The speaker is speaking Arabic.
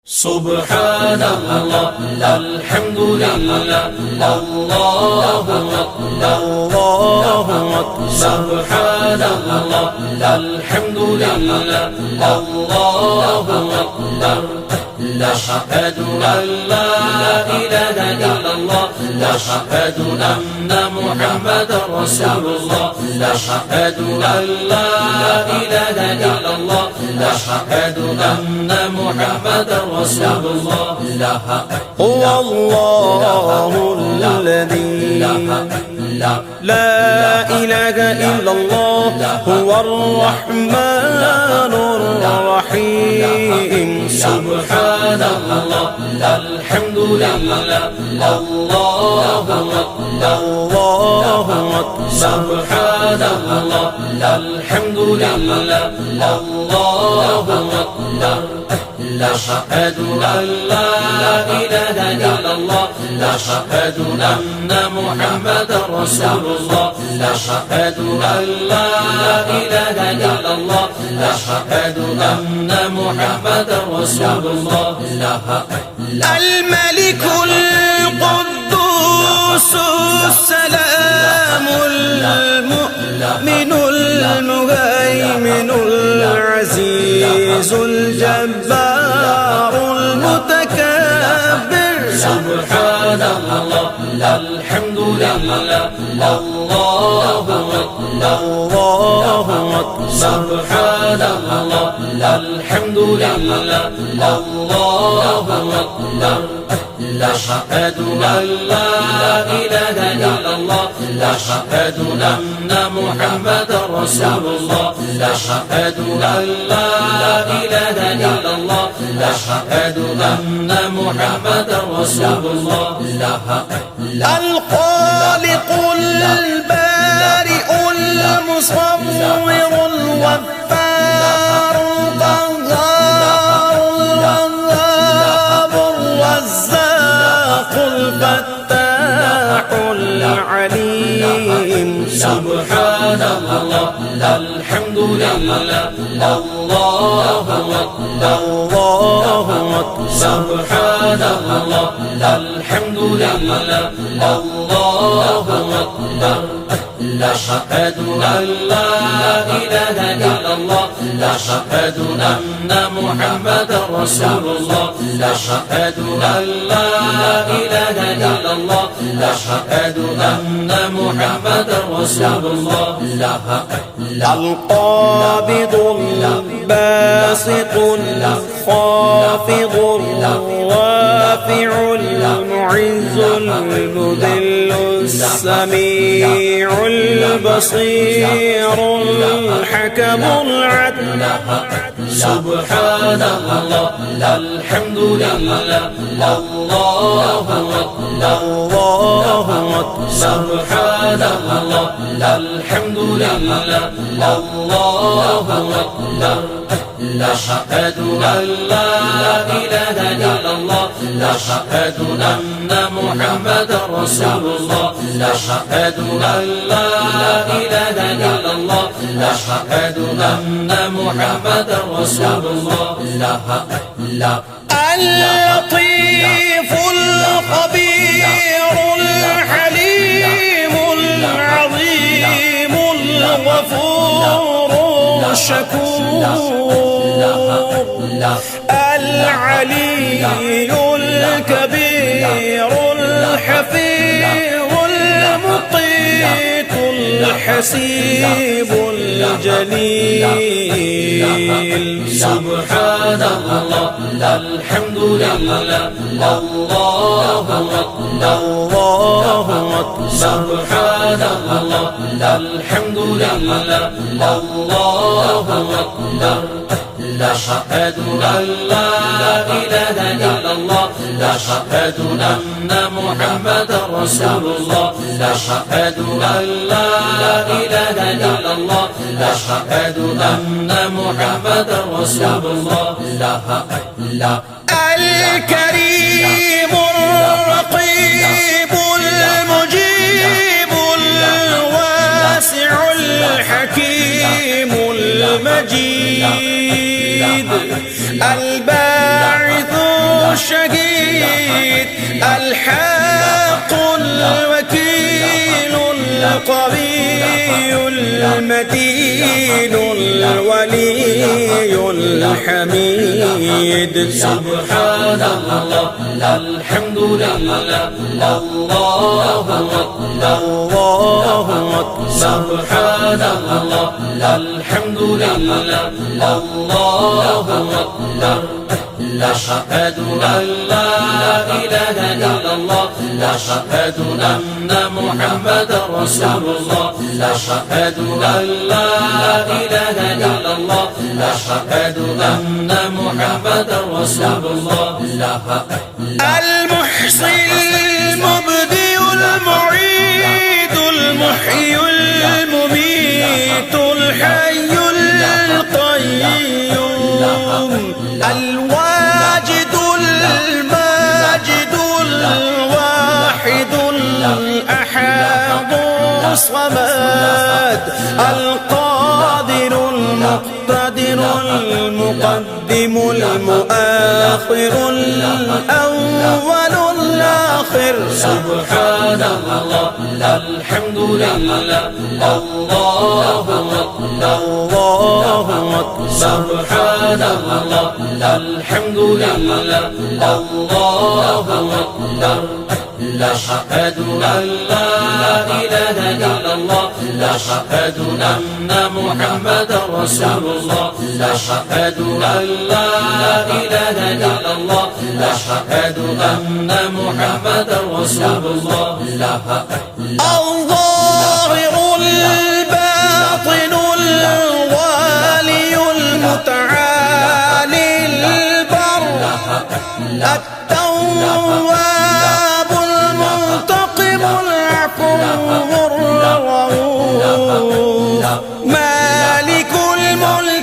سبحان الله الحمد لله الله أكبر سبحان الله الحمد لله الله أكبر أشهد أن لا إله إلا الله أشهد أن محمدا رسول الله أشهد أن لا إله إلا الله أشهد أن محمدا رسول الله هو الله الذي لا إله إلا الله هو الرحمن الرحيم سبحان الله الحمد لله الله أكبر سبحان الله الحمد لله الله أكبر أشهد أن لا إله إلا الله أشهد أن محمدا رسول الله أشهد أن لا إله إلا الله أشهد أن محمدا رسول الله الملك القدوس السلام المؤمن المهيمن العزيز الجبار المتكبر سبحان الله الحمد لله الله أكبر سبحان الله الحمد لله الله أكبر أشهد أن لا إله إلا الله أشهد أن محمدا رسول الله أشهد أن لا إله إلا الله أشهد أن محمدا رسول الله الخالق البارئ المصور الوفار القهار الوهاب الرزاق الفتاح العليم سبحان الله الحمد لله الله أكبر سبحان الله الحمد لله الله أكبر أشهد أن لا إله إلا الله أشهد أن محمدا رسول الله أشهد أن لا إله إلا الله أشهد أن محمدا رسول الله القابض الباسط الخافض الرافع المعز المذل السميع البصير الحكم العدل سبحان الله الحمد لله الله أكبر سبحان الله الحمد لله الله أكبر أشهد أن لا إله إلا الله أشهد أن محمدا رسول الله أشهد أن لا إله إلا الله أشهد أن محمدا رسول الله اللطيف الخبير الحليم العظيم الغفور الشكور العلي الكبير الحفيظ المقيت الحسيب الجليل سبحان الله الحمد لله الله أكبر سبحان الله الحمد لله الله أكبر أشهد أن لا إله إلا الله أشهد أن محمدا رسول الله أشهد أن لا إله إلا الله أشهد أن محمدا رسول الله الكريم الرقيب المجيب الواسع الحكيم المجيد الباعث المتين الولي الحميد. سبحان الله الحمد لله الله أكبر الله أكبر. سبحان الله الحمد لله الله أكبر. أشهد أن لا إله إلا الله أشهد أن محمدا رسول الله أشهد أن لا إله إلا الله أشهد أن محمدا رسول الله. المحصي المبدئ المعيد المحيي المميت الحي القيوم الواجد الماجد الواحد الأحد الصمد القادر المقتدر المقدم المؤخر الأول الآخر. سبحان الله الحمد لله الله أكبر الله أكبر. سبحان الله الحمد لله الله أكبر. أشهد أن لا إله إلا الله أشهد أن محمدا رسول الله أشهد أن لا إله إلا الله أشهد أن محمدا رسول الله. الظاهر الباطن الوالي المتعالي البر التواب المنتقم العفو الرؤوف مالك الملك